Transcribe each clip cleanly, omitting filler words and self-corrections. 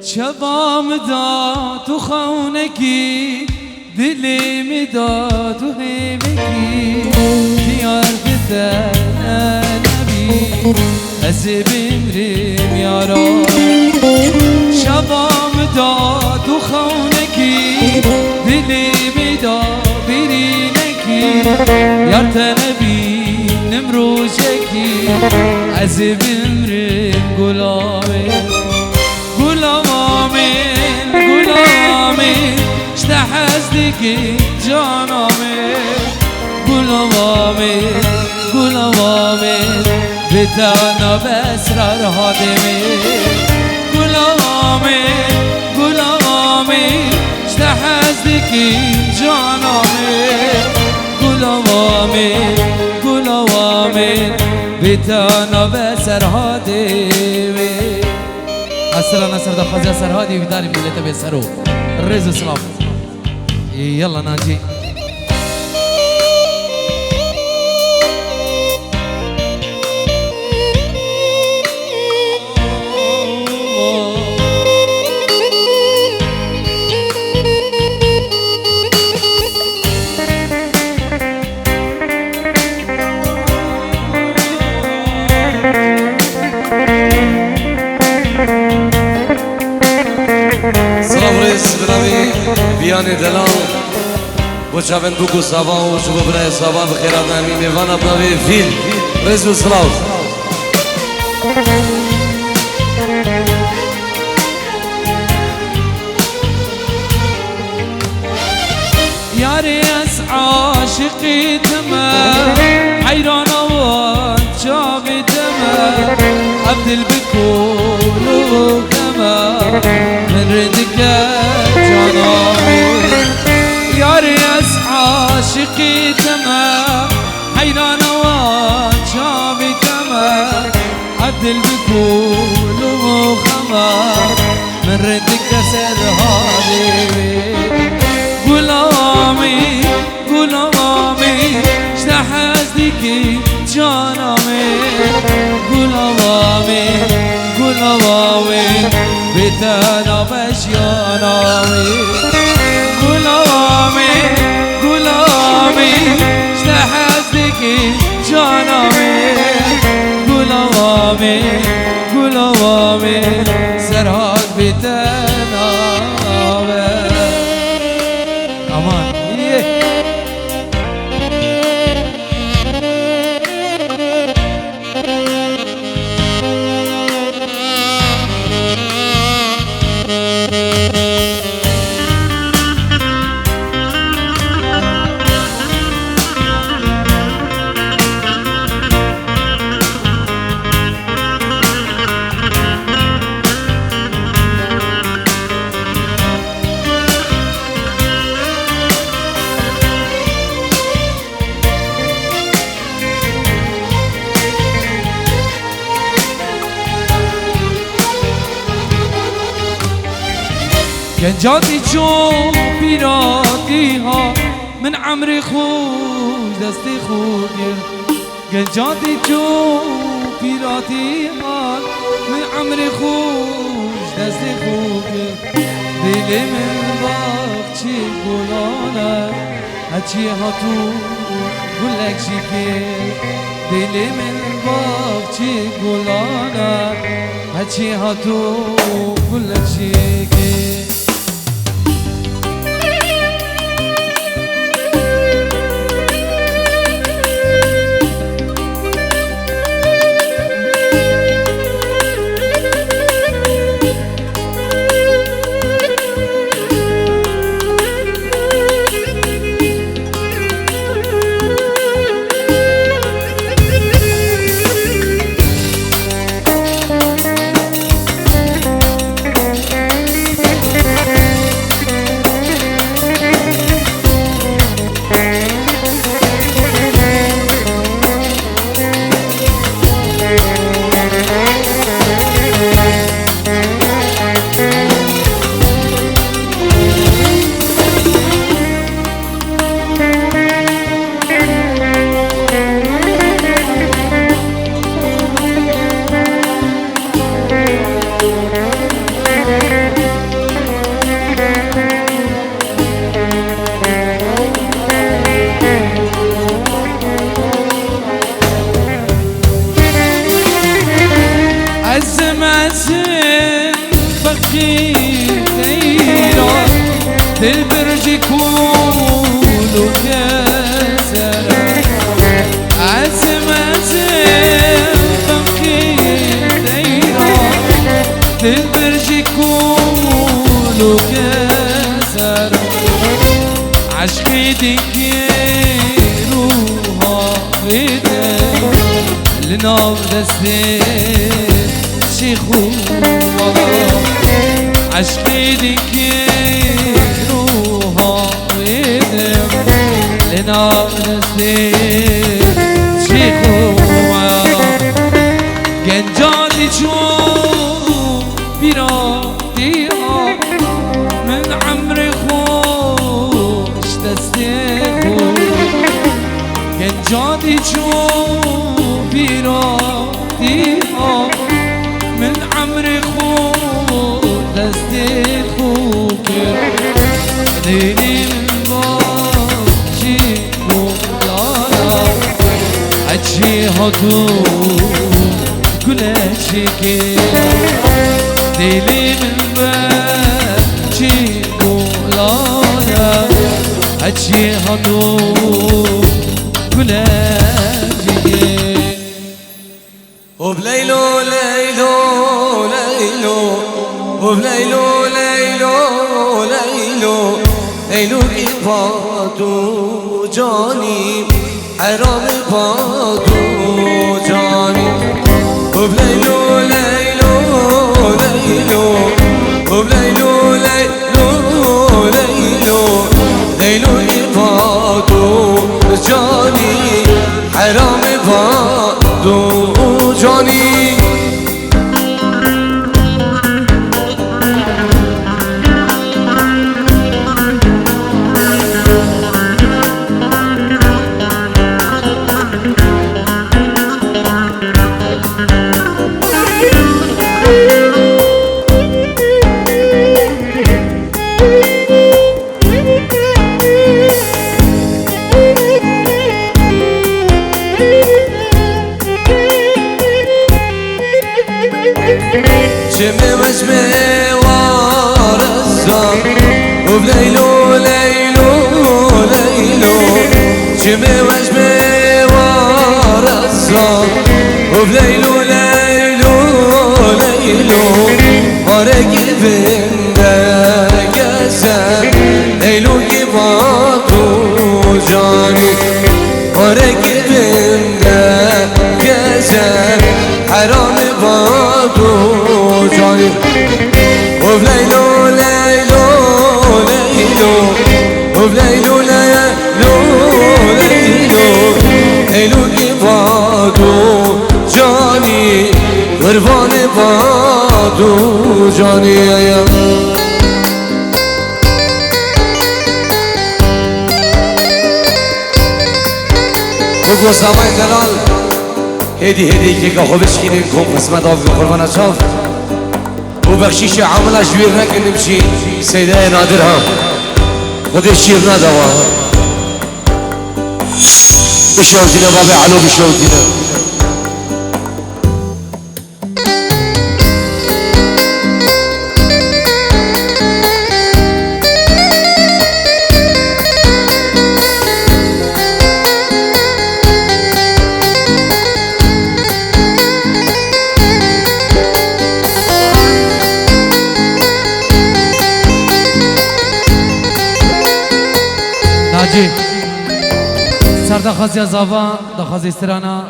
شبام داد و خونگی دلی می داد و هیمگی دیار بدن نبی از بمیرم یارا شبام داد و خونگی دلی می داد برینگی یار تنبینم روشکی از بمیرم گلامه گلامین گلامین اشتحزدگی جانامین گلامین گلامین بتانا بسرار هادمین گلامین گلامین اشتحزدگی جانامین گلامین گلامین بتانا بسر هادمین السلام نصر دخوازي سرهادي وداري ملته بسرو الرز والسلام يلا ناجي بیان دلان بچه‌ون بگو سوان و شو برای سوان بخیرات نمی میوان ابناوی فیل رزق و سلام یاری از عاشقی تمام حیران و جاوی تمام عبدال بکولو کمام من ردك جانامي یاری از عاشقی تمام حیران و جاوی تمام عبدال بکولو خمام من ردك سرهادي غلامی غلامی اشتحزدگی جانمی غلامی غلامی بتانا بشیانمی غلامی غلامی اشتحزدگی جانمی غلامی غلامی سرهاد بتانا aman گنجاتی چون پیراتی ها من عمری خوش دستی خوبی گنجاتی چون پیراتی ها من عمری خوش دستی خوبی دلی من باغچی گلانه هچی ها تو گلک شکر دلی من باغچی گلانه هچی ها تو گلک شکر دل برجی کول و کسر عزم بخیر دیران دل برجی کول و کسر عشقی دیگه روحا بیده لناو دسته چی خوب عشقی دیگه روحا بیده لناو دسته چی خوب گنجاتی چون بیرادی ها من عمر خوش دسته خوب گنجاتی چون بیرادی ها من عمر خوش دسته خوب دیلی من باشی مولانا اچی ها تو گلشی که دیلی من باشی مولانا اچی ها تو گلشی که وبليلو ليلو ليلو وبليلو ليلو ليلو ليلو إفادو جاني حرام إفادو جاني وبليلو ليلو ليلو وبليلو ليلو ليلو ليلو إفادو جاني حرام إفادو جاني شمي وجمي ورزان وبليلو ليلو ليلو شمي وجمي ورزان وبليلو ليلو ليلو ورقي بنده جزان ليلو يباطو جاني ورقي بنده جزان حرام بادو جاني وبليلو ليلو ليلو وبليلو ليلو ليلو ليلو بادو جاني قربان بادو جاني بگو سامای دلال هدی که خوبش خیلی کن قسمت آفی قربان چاف و بخشیش عملش ویر نکنیم چی سیده نادر هم خودش شیر ندوا بشوتینه بابی علو بشوتینه ناجی سر دخوازی از آوا دخوازی استرانا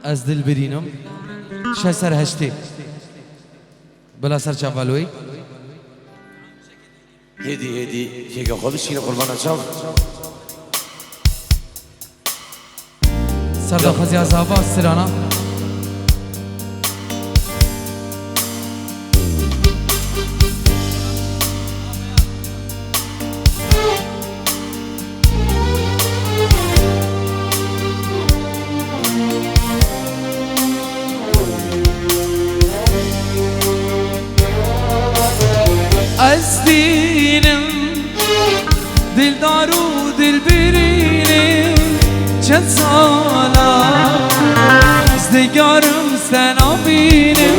از دل برینم شه سر هشتی بلا سر چاولوی هدی که خوبش خیلی قربان چاف سر دخوازی از آوا استرانا از دینم دلدار و دلبرینم چند سالا از دگارم سنا بینم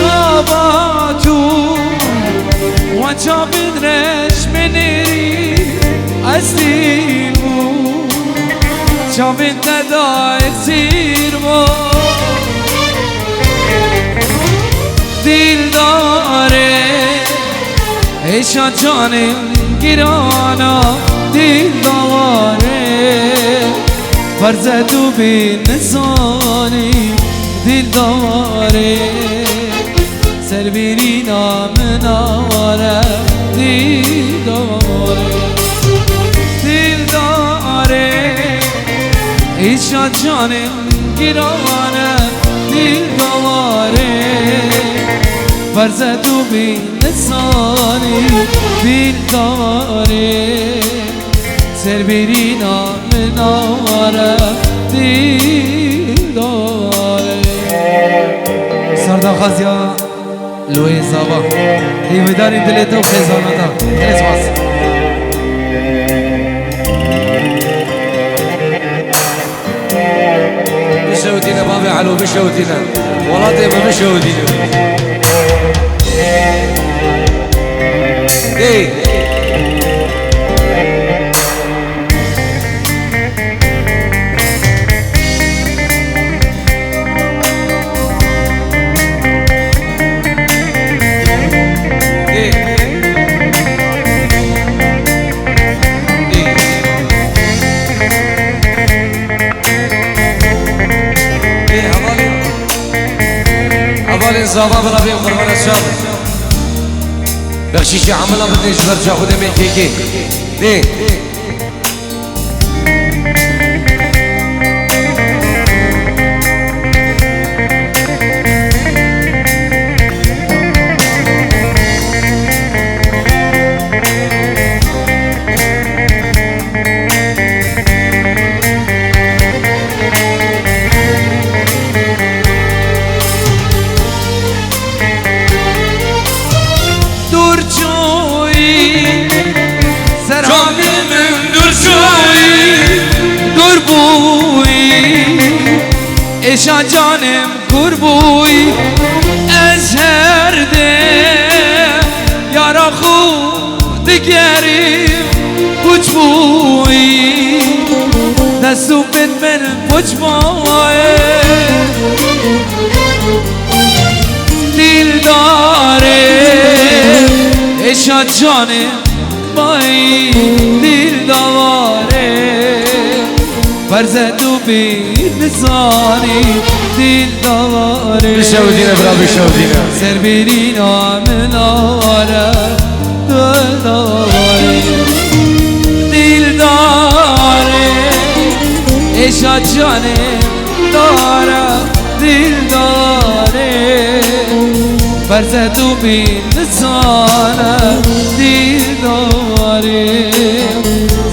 نابا تو و چا بدرش دل بود چاوین ندای زیر ما دل داره ایشان جانم گیرانا دل داره فرزد و بی نسانی دل داره سر بیری نام ناره دل داره دل داره ایشان جانم گیرانه دل داره فرزد و بی نسانی دل داره سر بیری نام ناره دل داره سردار خازیا لوی زابا ایویداری دل تو خیزانه دا خیز باز بشودينا بابي علو بشودينا والله دايما بشودينا ايه زابا بلا بيم قربان الشاب بخشيشي عملا بدني جبر جاخد من كيكي ليه ایشان جانم قربوی از هر دل یارا خود دیگریم پوچ بوی دستو بد من پوچ بای دل داره ایشان جانم بای دل داره فرزد و بی نسانی دل داره بشودینا برا بشودینا سر بیری نام ناره دل داره دل داره ایشا جانم داره دل داره فرزد و بی نسانه دل داره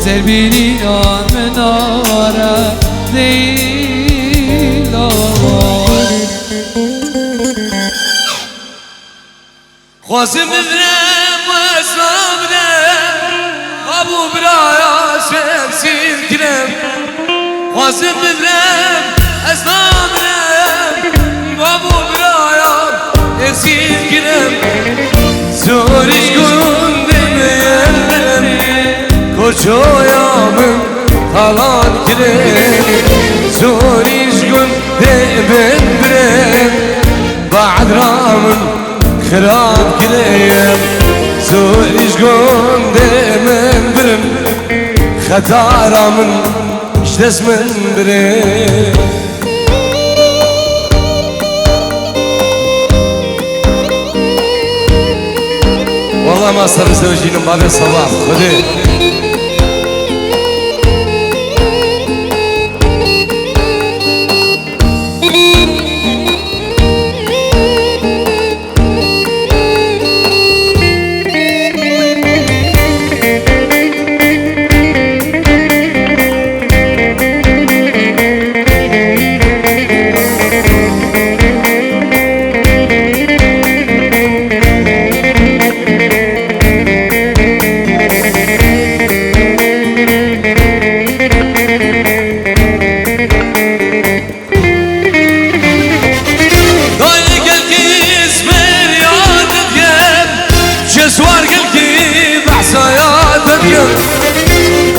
سر بیری نام ناره دل داره خواسم بدرم و اسلام بدرم ابو برایا شمسین کنم خواسم بدرم اسلام بدرم ابو برایا شمسین کنم زورش کن دمیم koçoyamın kalan kirem Zoriş gün deben birem Ba'd ramın kırab kirem Zoriş gün demen birem Khata ramın iştesmen birem والله ما صار زوجين ما في صباح خذي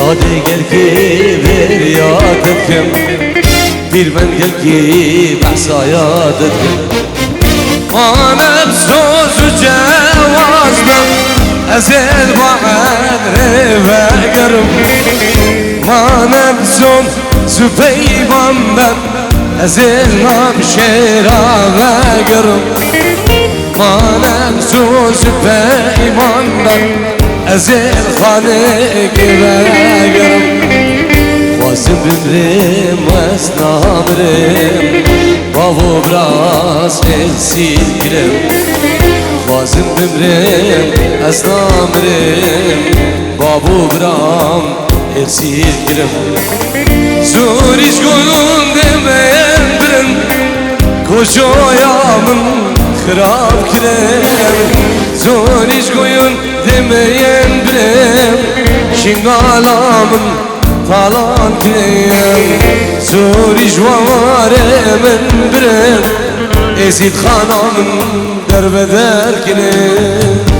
Hadi gel ki bir yad etkim Bir ben gel ki bahsa yad etkim Manep sözü cevazdım Ezel bağır revegerim Manep sözü peygamber Ezel nam şeravegerim Manep sözü peygamber Ezel خانه بگرم خواسم ببرم اسنامرم بابو براس السیل گرم خواسم ببرم اسنامرم بابو برام السیل گرم زوریش کنون demeyen birin koşuyamın خراب کرم زوریش koyun demeyen birim Şingalamın falan kirem Zuriş varemen birim Ezid khanamın derbeder kirem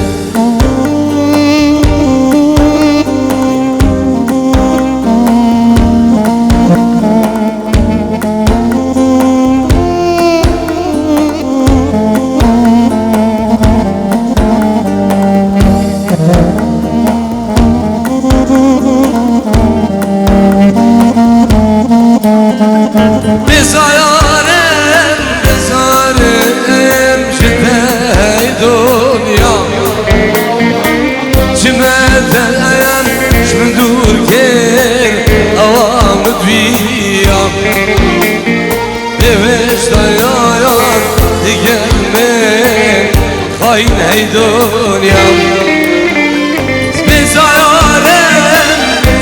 Hain hey dünyam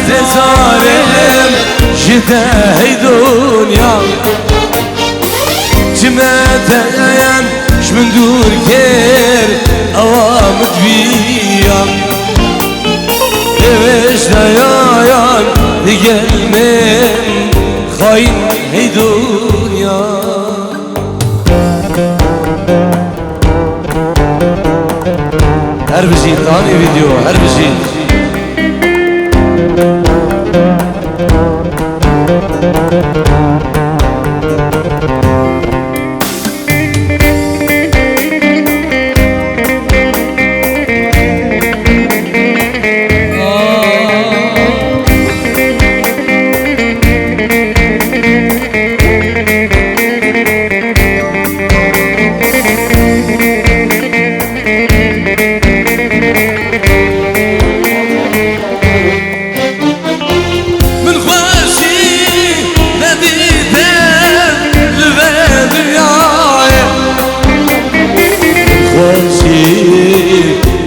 Zezarem Jide hey dünyam Cimetayan Şmündur ker Avam dviyam Deveş dayayan Gelmem Hain hey dünyam Her bir şey tane video, her bir şey.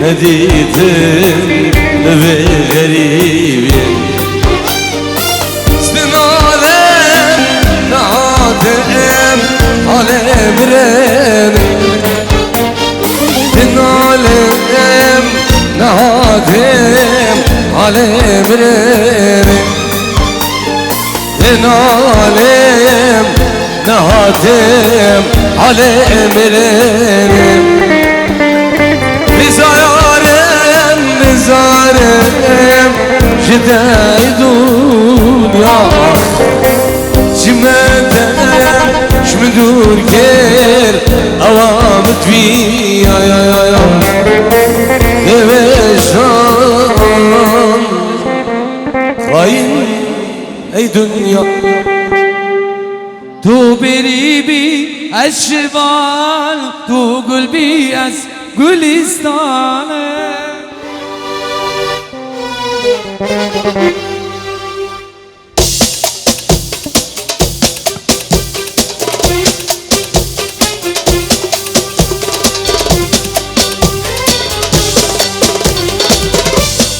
Nedidin ve garibin Sen alem nadem alem renim Sen alem nadem alem renim Sen alem nadem alem renim Zarem Jidey dünya Cimeden Şmüdür ker Avam tviya ya ya ya Deveşan Hain ey dünya Tu beribi eşval Tu gulbi es gulistane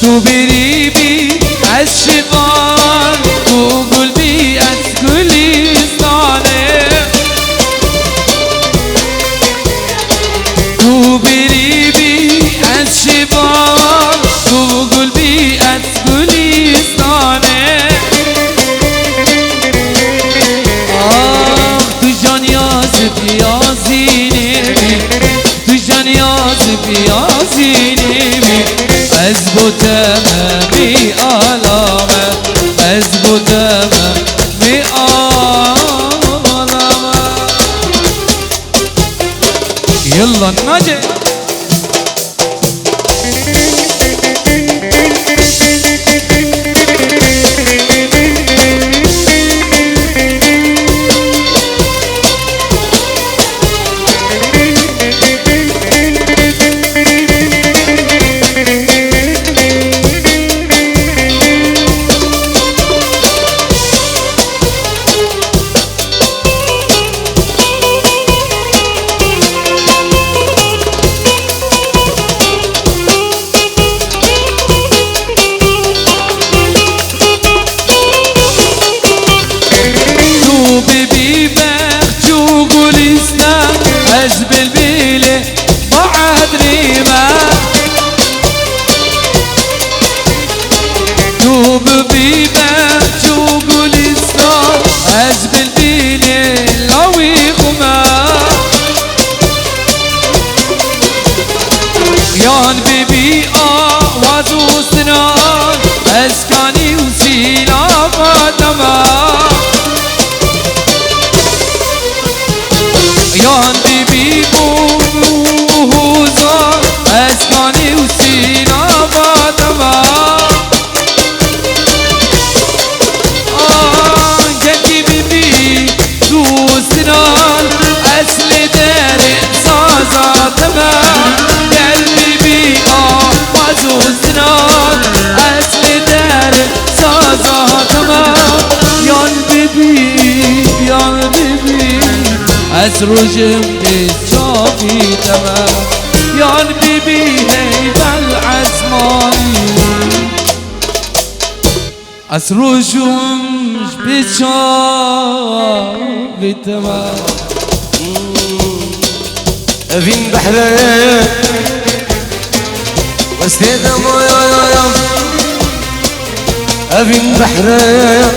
Tu beribi eşval Tu gulbi es gulistane Tu beribi eşval Tu gulbi es gulistane Ah tu can yazıp yazinimi Tu can yazıp yazinimi Ez bu tememi alame دمه می آلمه يلا نجي يان بيبي آواز وسنان اسكاني وسيلا فاطمة يان بيبي بوزا اسكاني وسيلا فاطمة جدي بيبي دوسنان اصل دار سازاتما وزوزنان اصل در سازا تمام یان بیبی از روشم بچافی تمام یان بیبی هیبل عزمانی از روشم بچافی تمام افين بحرين واستيدا مويا افين بحرين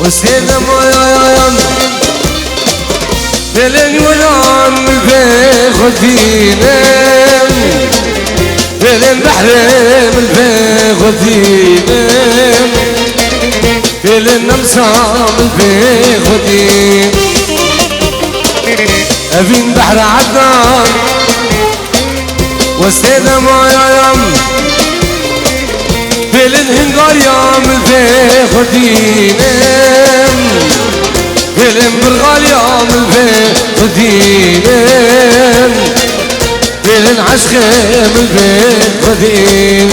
واستيدا مويا بلن ولان الفيخدينم بلن بحرين الفيخدينم بلن نمسام الفيخدين افين بحر عدنان واستيدا مويا بلن هنغار يام الفيخدينم بلن برغال يام الفيخدينم بلن عشقم الفيخدينم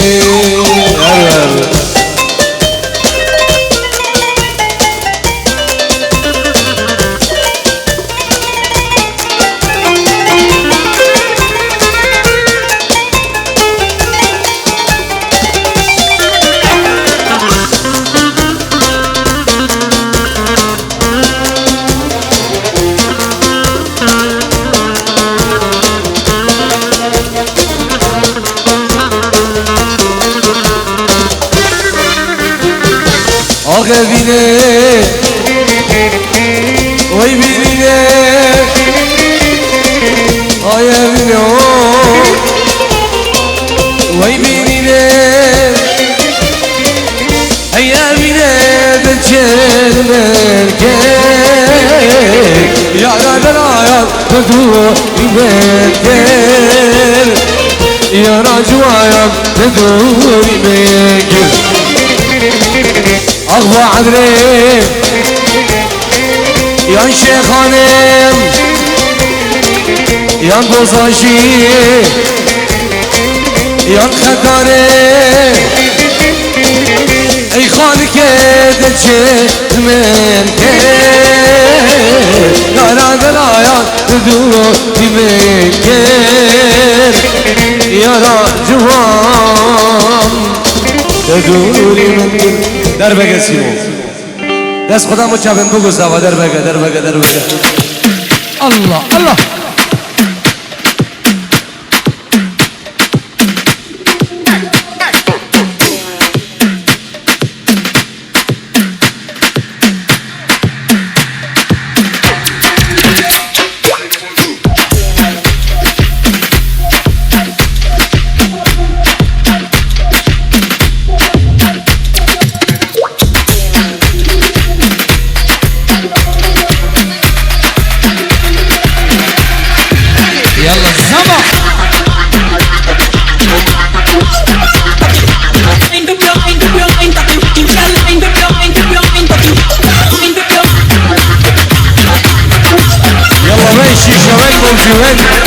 آقا بینه وی بینه آیا بینه وی بینه ایا بینه دلچه مرکر یارا دلایا بدو مرکر یارا جوایا بدو مرکر أغوى عذري يا شيخانم يا بوزاشي يا خداري اي خانك دلشي من كير يا راجل يا تدور من كير يا راجوان تدوري من كير در بگه سیمو دست خودمو چپن بگو سوا در بگه الله الله بومشي وين؟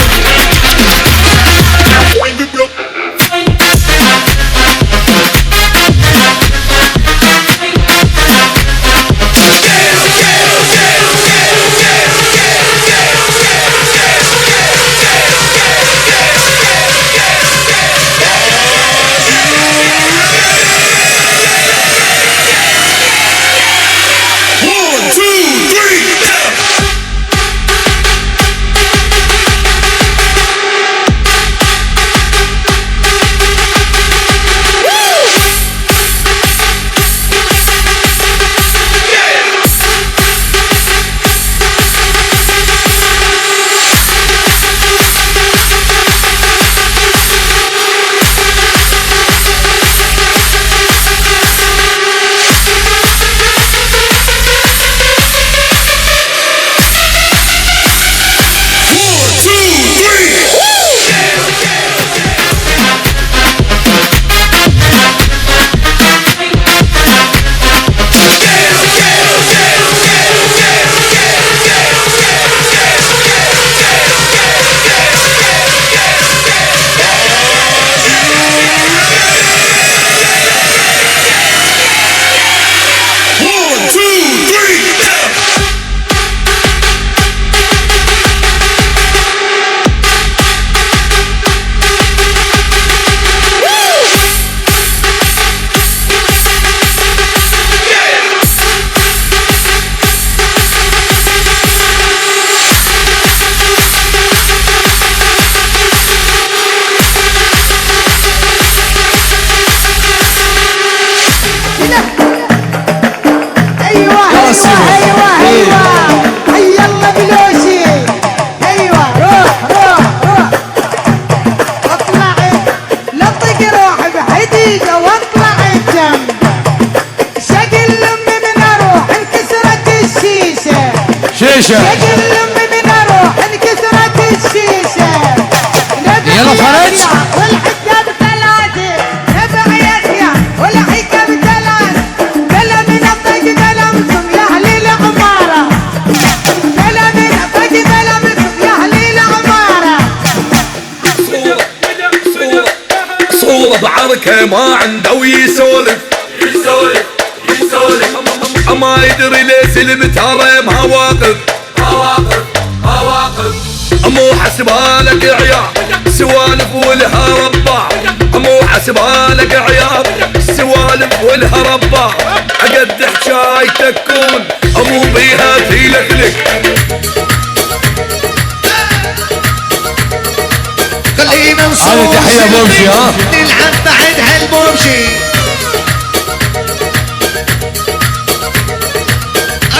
شيشة من اروح انكسرت الشيشة يلا فرج والحجاب ثلاثة نبع يحيى والحجاب ثلاثة بلا من الطق بلا مسم يا اهلي العمارة بلا من الطق بلا مسم يا اهلي العمارة صورة بعركة ما عنده ويسولف ما يدري ليش المتهرم هواقف مو حسبالك عيال سوالف ولها ربع مو حسبالك عيال سوالف ولها ربع قد حكايتك كون مو بيها تيلكلك خلينا نصور هذه تحية بومشي ها نلعب بعد هالبومشي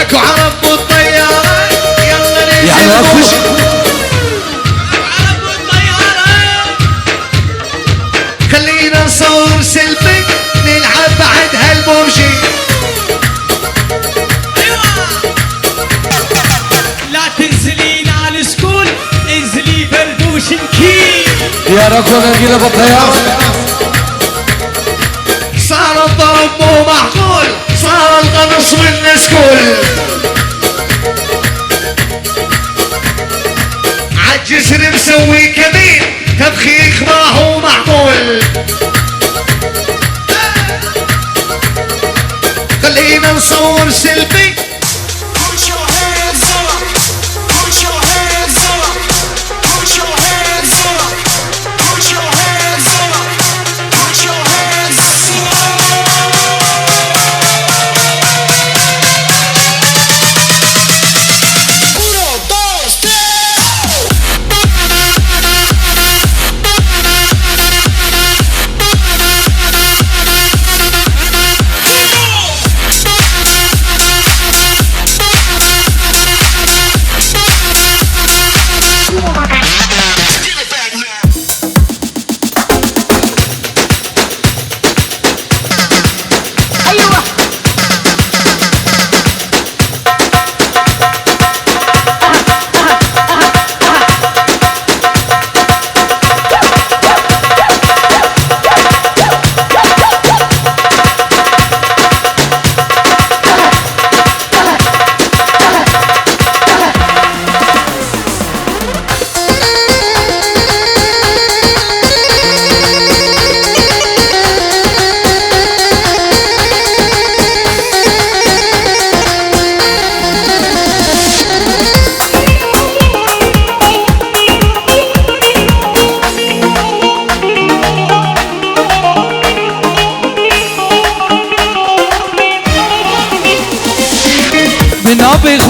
اكو عرب بالطيارة يلا ننزل يعني اكوش عرب بالطيارة خلينا نصور سيلفي نلعب بعد هالبومشي لا تنزلين على السكول انزلي فردوش نكيل يا ركض نجينا بالطيارة صار الضرب مو معقول صار القنص والنسكول عالجسر مسوي كمين تبخيخ ما هو معقول خلينا نصور سيلفي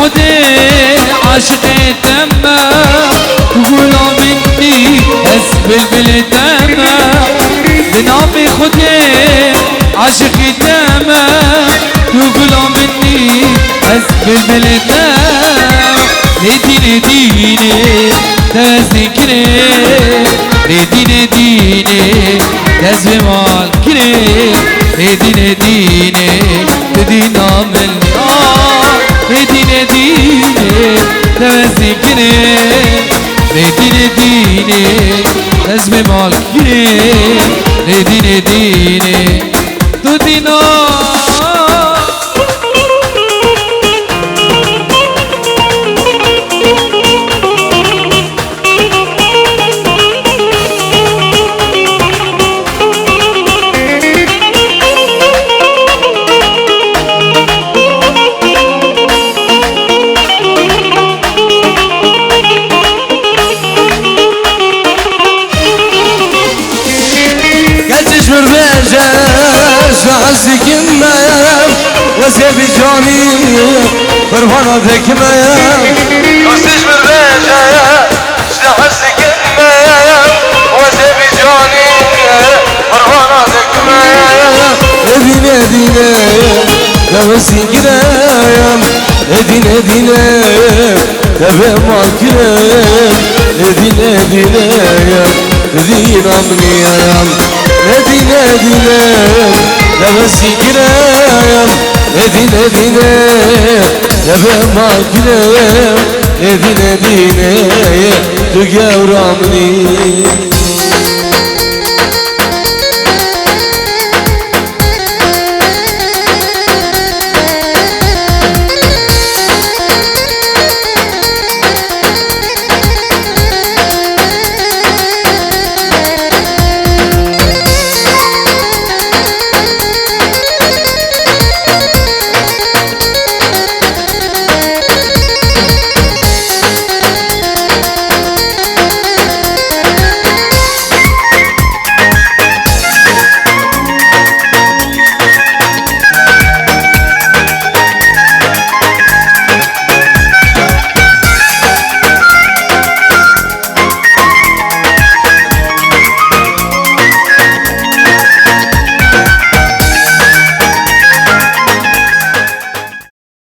خودي عاشقي تمه وقولوا مني اسبل بالدمه بنامي خودي عاشقي تمه وقولوا مني اسبل بالدمه نديني ديني تذكري نديني ديني تزوي مالكري نديني ديني تدينا من نديني ديني تذكري نديني ديني تزوي مالكري نديني ديني تدينا عزك الميام وسيب جاني فرفانا ذيك ميام وسيج بالريجة عزك الميام وسيب جاني فرفانا ذيك ميام ادينا دينا لبسي كرايام ادينا دينا تبع مالكرايام ادينا دينا دينا مني يام ادينا دينا لبسي كرايم ادينا دينا تبع مالكرايم ادينا دينا تقاورامني